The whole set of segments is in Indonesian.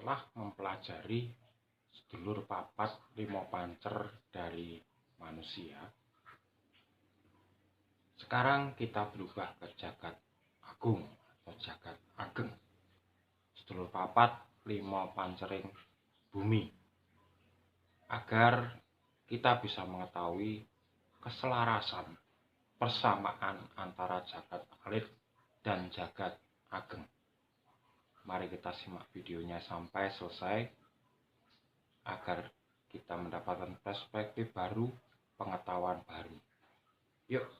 setelah mempelajari sedulur papat limo pancer dari manusia, sekarang kita berubah ke jagat agung atau jagat ageng. Sedulur papat limo pancering bumi, agar kita bisa mengetahui keselarasan persamaan antara jagat alit dan jagat ageng. Mari kita simak videonya sampai selesai agar kita mendapatkan perspektif baru, pengetahuan baru. Yuk.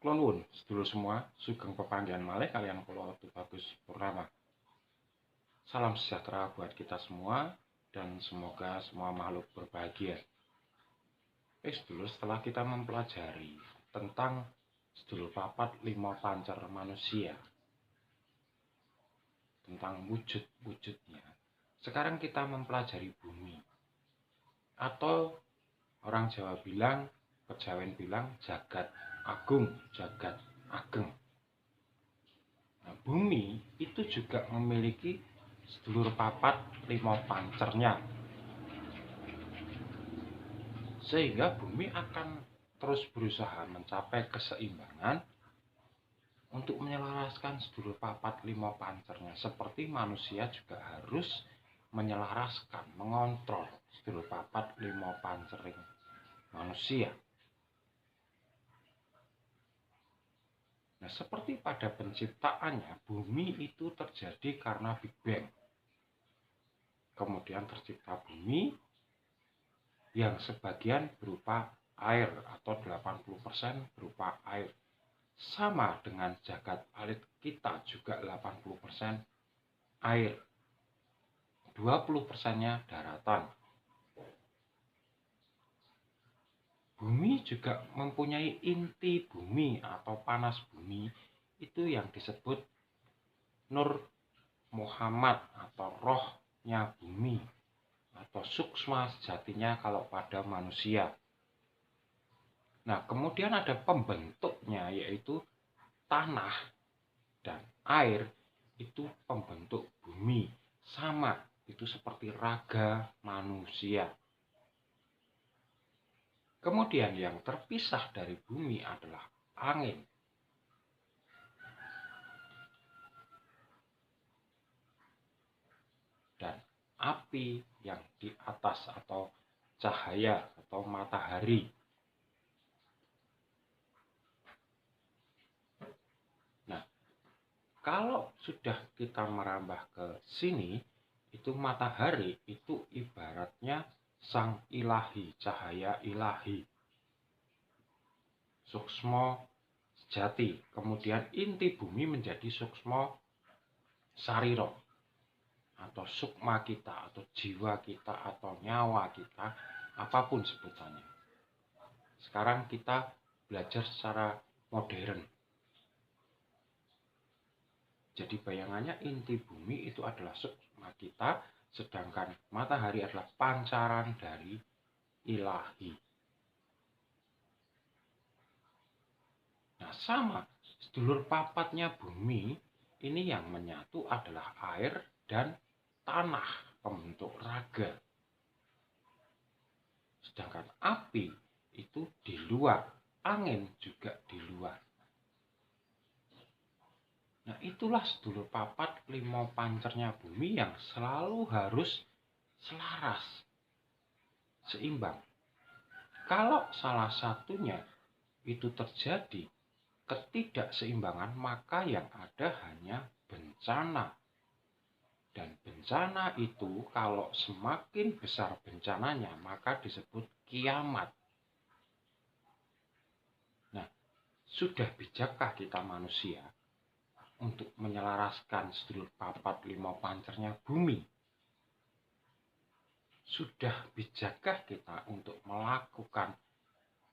Kulon nuwun sedulur semua, sugeng pepanggihan malih kalian kula Tubagus Purnama. Salam sejahtera buat kita semua dan semoga semua makhluk berbahagia. Sedulur, setelah kita mempelajari tentang sedulur papat limo pancer manusia, tentang wujud-wujudnya, sekarang kita mempelajari bumi, atau orang Jawa bilang, Kejawen bilang jagat agung, jagat ageng. Nah, bumi itu juga memiliki sedulur papat limo pancernya, sehingga bumi akan terus berusaha mencapai keseimbangan untuk menyelaraskan sedulur papat limo pancernya, seperti manusia juga harus menyelaraskan, mengontrol sedulur papat limo pancering manusia. Nah, seperti pada penciptaannya, bumi itu terjadi karena Big Bang. Kemudian tercipta bumi yang sebagian berupa air atau 80% berupa air. Sama dengan jagat alit kita juga 80% air. 20%-nya daratan. Bumi juga mempunyai inti bumi atau panas bumi, itu yang disebut Nur Muhammad atau rohnya bumi atau suksma sejatinya kalau pada manusia. Nah, kemudian ada pembentuknya, yaitu tanah dan air itu pembentuk bumi. Sama, itu seperti raga manusia. Kemudian yang terpisah dari bumi adalah angin. Dan api yang di atas atau cahaya atau matahari. Nah, kalau sudah kita merambah ke sini, itu matahari itu ibaratnya sang ilahi, cahaya ilahi, suksmo sejati. Kemudian inti bumi menjadi suksmo sariro atau sukma kita, atau jiwa kita, atau nyawa kita, apapun sebutannya. Sekarang kita belajar secara modern. Jadi bayangannya inti bumi itu adalah sukma kita, sedangkan matahari adalah pancaran dari ilahi. Nah, sama, sedulur papatnya bumi ini yang menyatu adalah air dan tanah, pembentuk raga. Sedangkan api itu di luar, angin juga di luar. Nah, itulah sedulur papat limo pancernya bumi yang selalu harus selaras, seimbang. Kalau salah satunya itu terjadi ketidakseimbangan, maka yang ada hanya bencana. Dan bencana itu kalau semakin besar bencananya, maka disebut kiamat. Sudah bijakkah kita manusia untuk menyelaraskan sedulur papat lima pancernya bumi? Sudah bijakkah kita untuk melakukan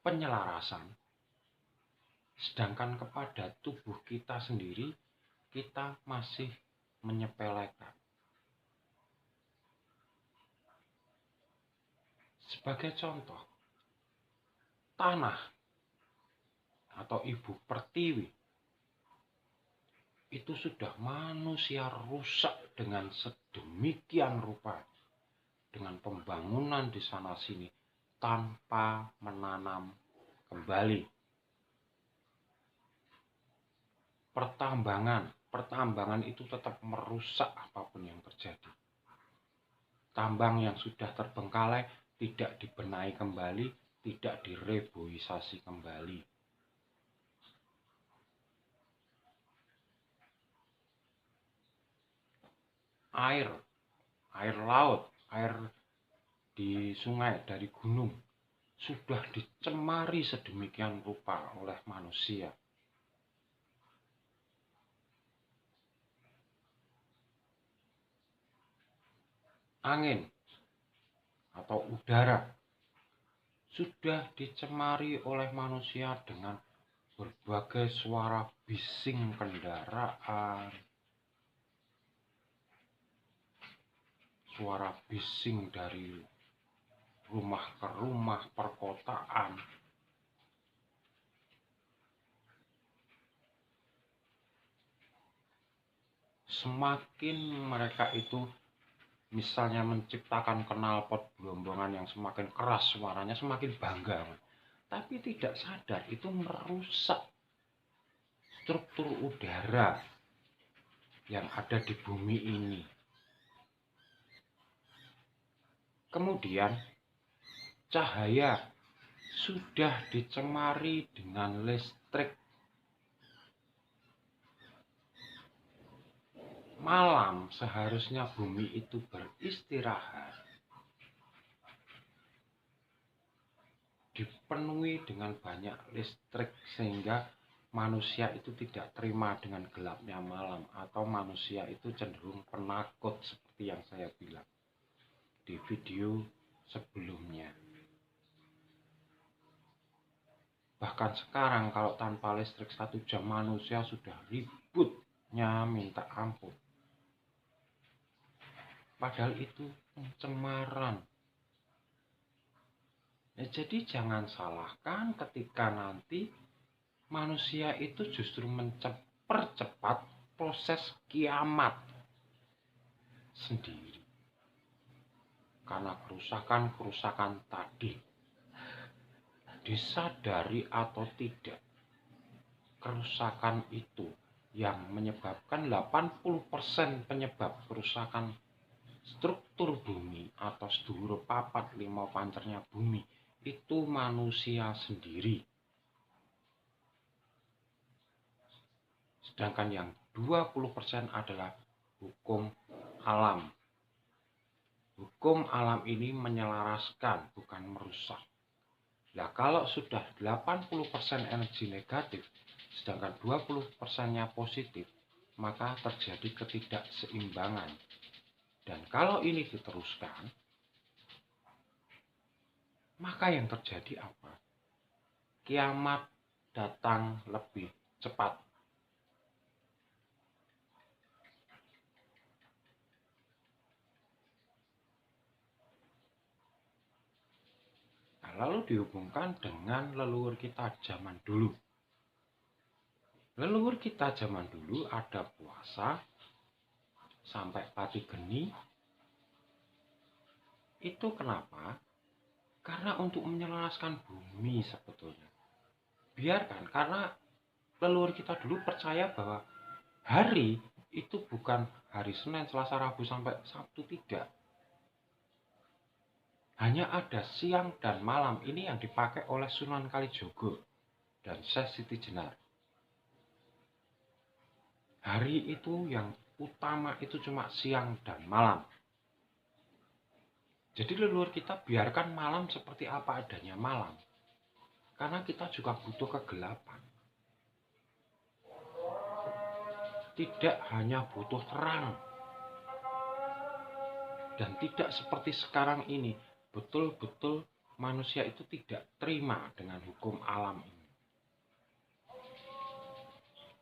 penyelarasan? Sedangkan kepada tubuh kita sendiri, kita masih menyepelekan. Sebagai contoh, tanah atau ibu pertiwi itu sudah manusia rusak dengan sedemikian rupa dengan pembangunan di sana sini tanpa menanam kembali. Pertambangan itu tetap merusak apapun yang terjadi. Tambang yang sudah terbengkalai tidak dibenahi kembali, tidak direboisasi kembali. Air laut, air di sungai, dari gunung, sudah dicemari sedemikian rupa oleh manusia. Angin atau udara sudah dicemari oleh manusia dengan berbagai suara bising kendaraan, suara bising dari rumah ke rumah perkotaan. Semakin mereka itu misalnya menciptakan knalpot gelombongan yang semakin keras suaranya, semakin bangga. Tapi tidak sadar itu merusak struktur udara yang ada di bumi ini. Kemudian cahaya sudah dicemari dengan listrik. Malam seharusnya bumi itu beristirahat, dipenuhi dengan banyak listrik sehingga manusia itu tidak terima dengan gelapnya malam, atau manusia itu cenderung penakut seperti yang saya bilang di video sebelumnya. Bahkan sekarang kalau tanpa listrik 1 jam manusia sudah ributnya minta ampun. Padahal itu pencemaran. Ya, jadi jangan salahkan ketika nanti manusia itu justru mempercepat proses kiamat sendiri. Karena kerusakan-kerusakan tadi. Disadari atau tidak, kerusakan itu yang menyebabkan 80% penyebab kerusakan struktur bumi atau sedulur papat lima pancernya bumi itu manusia sendiri. Sedangkan yang 20% adalah hukum alam. Hukum alam ini menyelaraskan, bukan merusak. Nah, kalau sudah 80% energi negatif, sedangkan 20%-nya positif, maka terjadi ketidakseimbangan. Dan kalau ini diteruskan, maka yang terjadi apa? Kiamat datang lebih cepat. Nah, lalu dihubungkan dengan leluhur kita zaman dulu. Leluhur kita zaman dulu ada puasa sampai pati geni. Itu kenapa? Karena untuk menyelaraskan bumi sebetulnya. Biarkan, karena leluhur kita dulu percaya bahwa hari itu bukan hari Senin, Selasa, Rabu sampai Sabtu, tidak. Hanya ada siang dan malam. Ini yang dipakai oleh Sunan Kalijogo dan Syekh Siti Jenar. Hari itu yang utama itu cuma siang dan malam. Jadi leluhur kita biarkan malam seperti apa adanya malam. Karena kita juga butuh kegelapan. tidak hanya butuh terang, dan tidak seperti sekarang ini, betul-betul manusia itu tidak terima dengan hukum alam ini,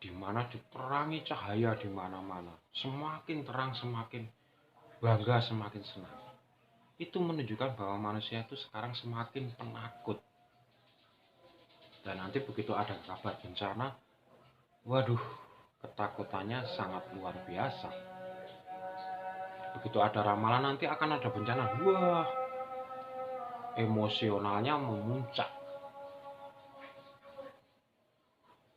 di mana diperangi cahaya di mana-mana, semakin terang semakin bangga, semakin senang. Itu menunjukkan bahwa manusia itu sekarang semakin penakut. Dan nanti begitu ada kabar bencana, waduh, ketakutannya sangat luar biasa. Begitu ada ramalan nanti akan ada bencana, wah, emosionalnya memuncak.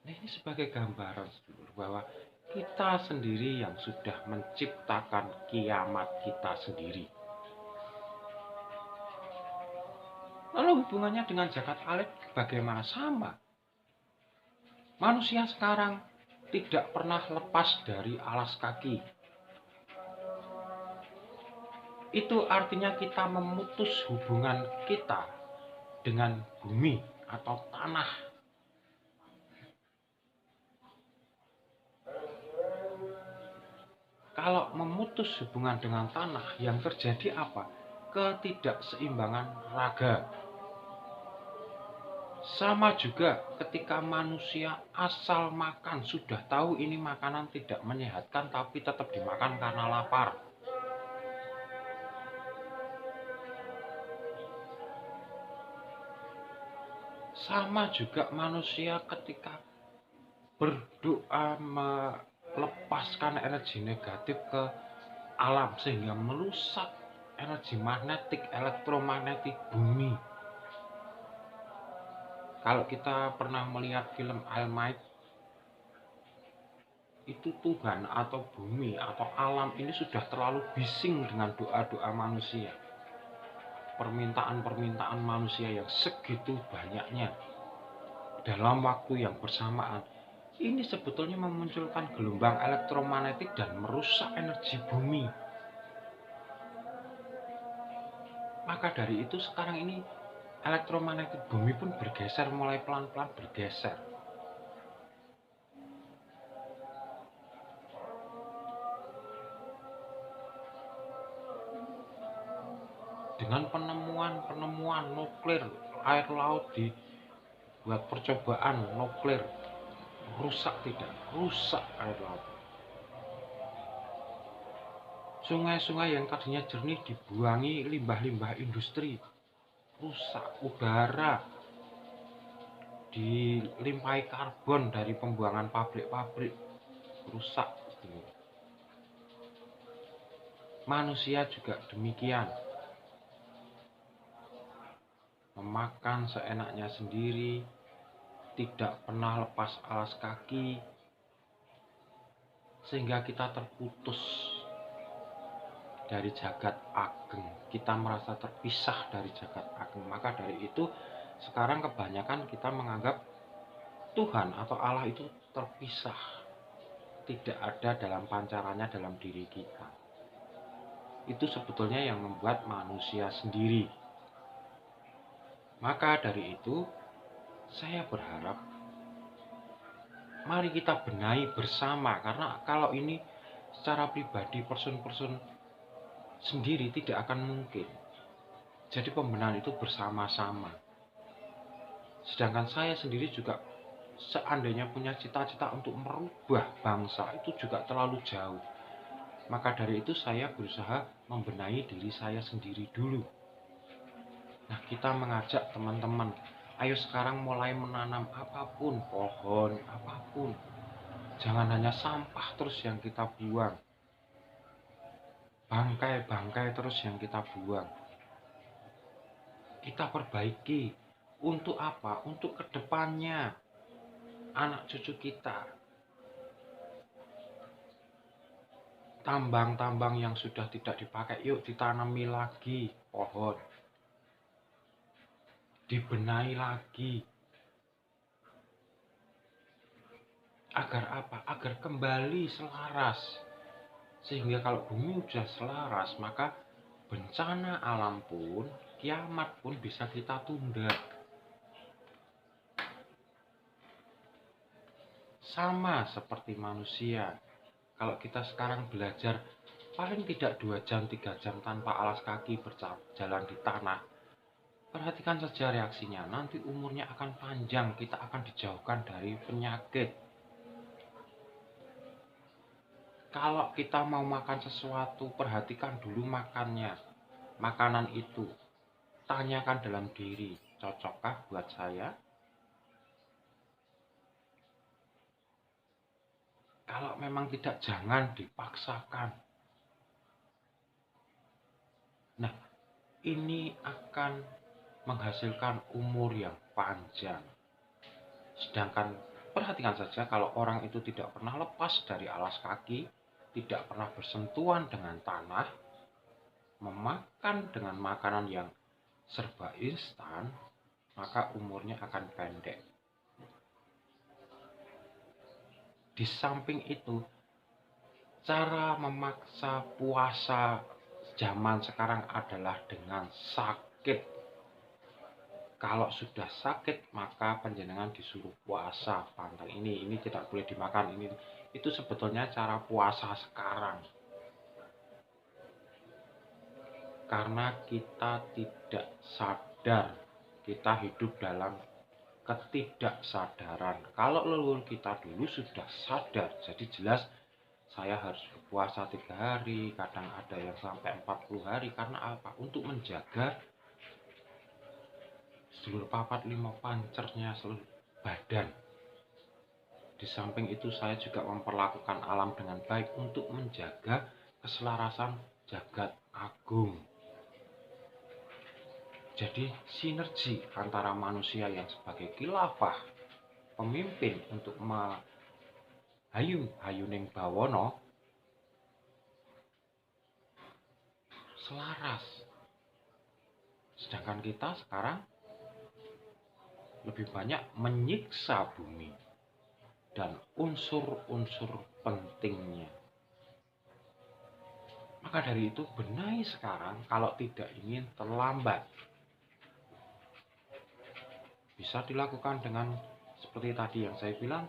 Nah, ini sebagai gambaran bahwa kita sendiri yang sudah menciptakan kiamat kita sendiri. Lalu hubungannya dengan zakat alit bagaimana? Sama. Manusia sekarang tidak pernah lepas dari alas kaki. Itu artinya kita memutus hubungan kita dengan bumi atau tanah. Kalau memutus hubungan dengan tanah, yang terjadi apa? Ketidakseimbangan raga. Sama juga ketika manusia asal makan, sudah tahu ini makanan tidak menyehatkan, tapi tetap dimakan karena lapar. Sama juga manusia ketika berdoa melepaskan energi negatif ke alam sehingga merusak energi magnetik, elektromagnetik bumi. Kalau kita pernah melihat film Almighty, itu Tuhan atau bumi atau alam ini sudah terlalu bising dengan doa-doa manusia, permintaan-permintaan manusia yang segitu banyaknya dalam waktu yang bersamaan. Ini sebetulnya memunculkan gelombang elektromagnetik dan merusak energi bumi. Maka dari itu sekarang ini elektromagnetik bumi pun bergeser, mulai pelan-pelan bergeser. Dengan penemuan nuklir, air laut dibuat percobaan nuklir, rusak tidak? Rusak air laut. Sungai-sungai yang tadinya jernih dibuangi limbah-limbah industri, rusak. Udara dilimpahi karbon dari pembuangan pabrik-pabrik, rusak. Manusia juga demikian, memakan seenaknya sendiri, tidak pernah lepas alas kaki, sehingga kita terputus dari jagat ageng. Kita merasa terpisah dari jagat ageng. Maka dari itu sekarang kebanyakan kita menganggap Tuhan atau Allah itu terpisah, tidak ada dalam pancarannya dalam diri kita. Itu sebetulnya yang membuat manusia sendiri. Maka dari itu saya berharap mari kita benahi bersama, karena kalau ini secara pribadi person-person sendiri tidak akan mungkin. Jadi pembenahan itu bersama-sama. Sedangkan saya sendiri juga seandainya punya cita-cita untuk merubah bangsa itu juga terlalu jauh. Maka dari itu saya berusaha membenahi diri saya sendiri dulu. Nah, kita mengajak teman-teman, ayo sekarang mulai menanam apapun, pohon, apapun. Jangan hanya sampah terus yang kita buang. Bangkai-bangkai terus yang kita buang. Kita perbaiki. Untuk apa? Untuk kedepannya. Anak cucu kita. Tambang-tambang yang sudah tidak dipakai, yuk ditanami lagi pohon. Dibenahi lagi. Agar apa? Agar kembali selaras. Sehingga kalau bumi sudah selaras, maka bencana alam pun, kiamat pun bisa kita tunda. Sama seperti manusia. Kalau kita sekarang belajar paling tidak 2 jam, 3 jam tanpa alas kaki berjalan di tanah, perhatikan saja reaksinya. Nanti umurnya akan panjang, kita akan dijauhkan dari penyakit. Kalau kita mau makan sesuatu, perhatikan dulu makannya. Makanan itu, tanyakan dalam diri, cocokkah buat saya? Kalau memang tidak, jangan dipaksakan. Nah, ini akan menghasilkan umur yang panjang. Sedangkan perhatikan saja kalau orang itu tidak pernah lepas dari alas kaki, tidak pernah bersentuhan dengan tanah, memakan dengan makanan yang serba instan, maka umurnya akan pendek. Di samping itu, cara memaksa puasa zaman sekarang adalah dengan sakit. Kalau sudah sakit, maka panjenengan disuruh puasa pantang ini tidak boleh dimakan, ini itu sebetulnya cara puasa sekarang. Karena kita tidak sadar, kita hidup dalam ketidaksadaran. Kalau leluhur kita dulu sudah sadar, jadi jelas saya harus berpuasa 3 hari, kadang ada yang sampai 40 hari. Karena apa? Untuk menjaga sedulur papat lima pancernya seluruh badan. Di samping itu saya juga memperlakukan alam dengan baik untuk menjaga keselarasan jagat agung. Jadi sinergi antara manusia yang sebagai khilafah, pemimpin untuk hayuning bawono, selaras. Sedangkan kita sekarang lebih banyak menyiksa bumi dan unsur-unsur pentingnya. Maka dari itu benahi sekarang kalau tidak ingin terlambat. Bisa dilakukan dengan seperti tadi yang saya bilang,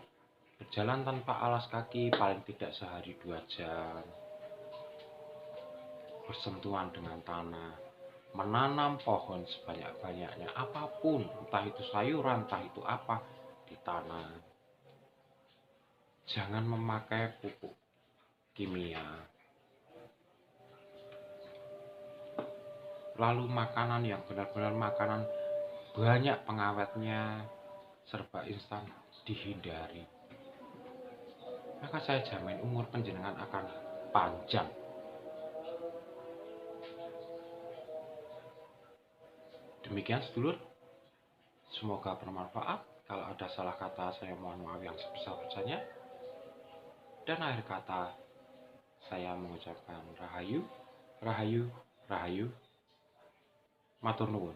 berjalan tanpa alas kaki paling tidak sehari 2 jam, bersentuhan dengan tanah, menanam pohon sebanyak-banyaknya, apapun, entah itu sayuran, entah itu apa, ditanam. Jangan memakai pupuk kimia. Lalu makanan yang benar-benar makanan banyak pengawetnya, serba instan, dihindari. Maka saya jamin umur panjenengan akan panjang. Demikian sedulur, semoga bermanfaat. Kalau ada salah kata saya mohon maaf yang sebesar-besarnya. Dan akhir kata saya mengucapkan rahayu, rahayu, rahayu. Matur nuwun.